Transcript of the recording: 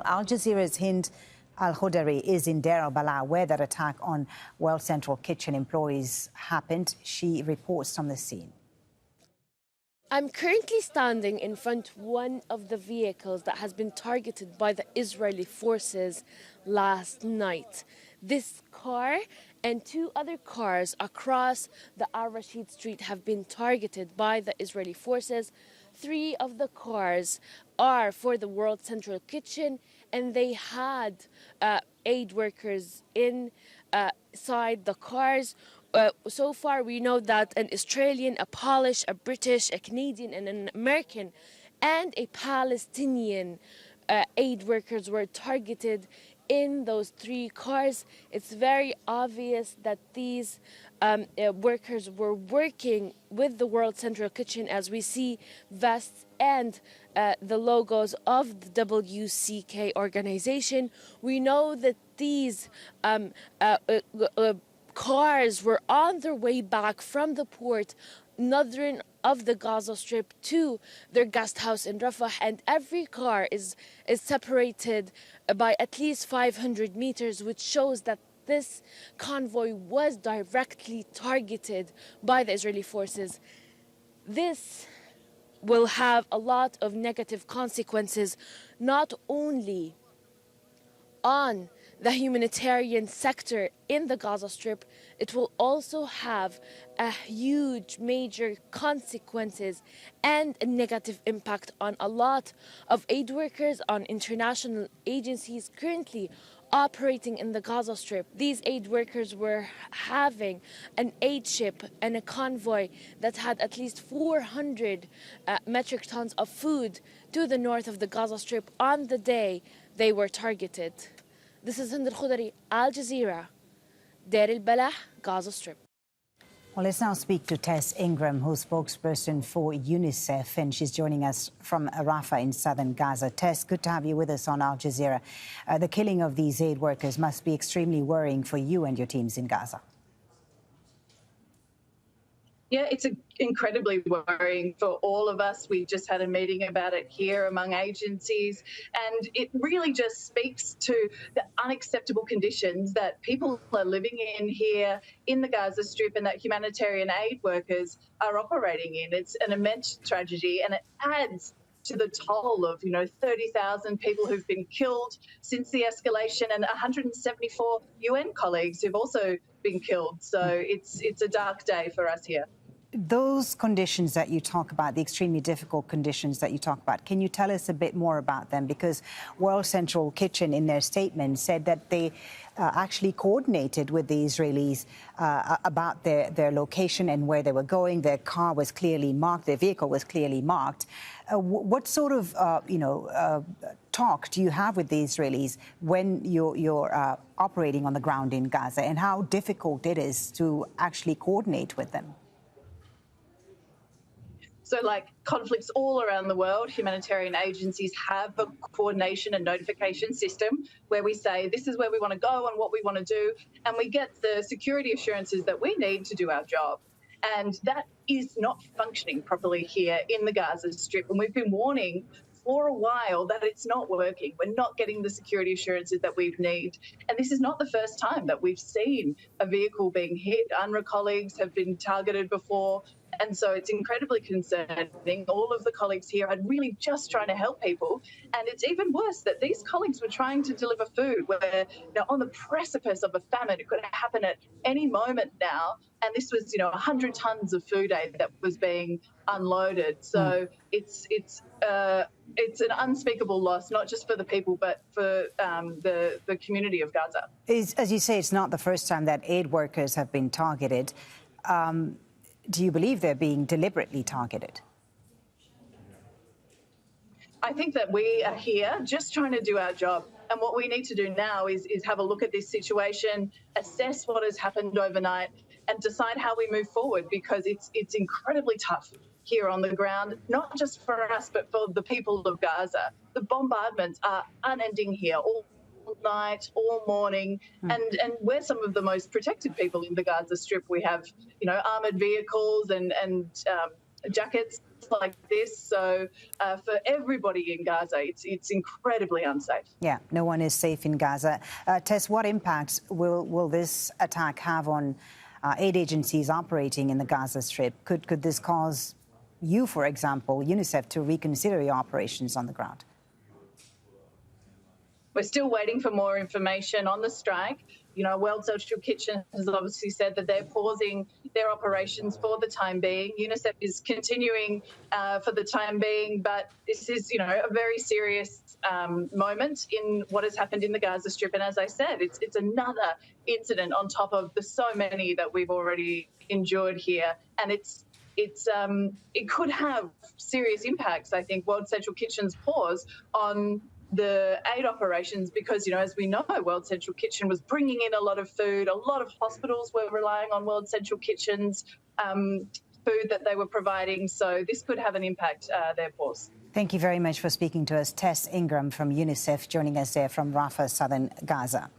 Al Jazeera's Hind Al-Hodari is in Deir el-Balah, where that attack on World Central Kitchen employees happened. She reports from the scene. I'm currently standing in front of one of the vehicles that has been targeted by the Israeli forces last night. This car and two other cars across the Al-Rashid Street have been targeted by the Israeli forces. 3 of the cars are for the World Central Kitchen, and they had aid workers inside the cars. So far, we know that an Australian, a Polish, a British, a Canadian, and an American, and a Palestinian aid workers were targeted in those 3 cars. It's very obvious that these workers were working with the World Central Kitchen, as we see vests and the logos of the WCK organization. We know that these cars were on their way back from the port northern of the Gaza Strip to their guest house in Rafah, and every car is separated by at least 500 meters, which shows that this convoy was directly targeted by the Israeli forces. This will have a lot of negative consequences, not only on the humanitarian sector in the Gaza Strip, it will also have a huge, major consequences and a negative impact on a lot of aid workers, on international agencies currently operating in the Gaza Strip. These aid workers were having an aid ship and a convoy that had at least 400 metric tons of food to the north of the Gaza Strip on the day they were targeted. This is Hind Al-Hodari, Al Jazeera, Deir el-Balah, Gaza Strip. Well, let's now speak to Tess Ingram, who's spokesperson for UNICEF, and she's joining us from Rafah in southern Gaza. Tess, good to have you with us on Al Jazeera. The killing of these aid workers must be extremely worrying for you and your teams in Gaza. Yeah, it's incredibly worrying for all of us. We just had a meeting about it here among agencies, and it really just speaks to the unacceptable conditions that people are living in here in the Gaza Strip and that humanitarian aid workers are operating in. It's an immense tragedy, and it adds to the toll of, 30,000 people who've been killed since the escalation and 174 UN colleagues who've also been killed. So it's a dark day for us here. Those conditions that you talk about, the extremely difficult conditions that you talk about, can you tell us a bit more about them? Because World Central Kitchen, in their statement, said that they actually coordinated with the Israelis about their location and where they were going. Their car was clearly marked. Their vehicle was clearly marked. What sort of, talk do you have with the Israelis when you're operating on the ground in Gaza, and how difficult it is to actually coordinate with them? So like conflicts all around the world, humanitarian agencies have a coordination and notification system where we say this is where we want to go and what we want to do, and we get the security assurances that we need to do our job. And that is not functioning properly here in the Gaza Strip. And we've been warning for a while that it's not working. We're not getting the security assurances that we need. And this is not the first time that we've seen a vehicle being hit. UNRWA colleagues have been targeted before. And so it's incredibly concerning. All of the colleagues here are really just trying to help people. And it's even worse that these colleagues were trying to deliver food where they're on the precipice of a famine. It could happen at any moment now. And this was, 100 tons of food aid that was being unloaded. So it's an unspeakable loss, not just for the people, but for the community of Gaza. As you say, it's not the first time that aid workers have been targeted. Do you believe they're being deliberately targeted? I think that we are here just trying to do our job. And what we need to do now is have a look at this situation, assess what has happened overnight, and decide how we move forward, because it's incredibly tough here on the ground, not just for us, but for the people of Gaza. The bombardments are unending here, all night, all morning, and we're some of the most protected people in the Gaza Strip. We have, armoured vehicles and jackets like this. So for everybody in Gaza, it's incredibly unsafe. Yeah, no one is safe in Gaza. Tess, what impacts will this attack have on aid agencies operating in the Gaza Strip? Could this cause you, for example, UNICEF, to reconsider your operations on the ground? We're still waiting for more information on the strike. You know, World Central Kitchen has obviously said that they're pausing their operations for the time being. UNICEF is continuing for the time being, but this is, you know, a very serious moment in what has happened in the Gaza Strip. And as I said, it's another incident on top of the so many that we've already endured here. And it could have serious impacts, I think, World Central Kitchen's pause on the aid operations, because, you know, as we know, World Central Kitchen was bringing in a lot of food. A lot of hospitals were relying on World Central Kitchen's food that they were providing. So this could have an impact, their pause. Thank you very much for speaking to us. Tess Ingram from UNICEF joining us there from Rafah, southern Gaza.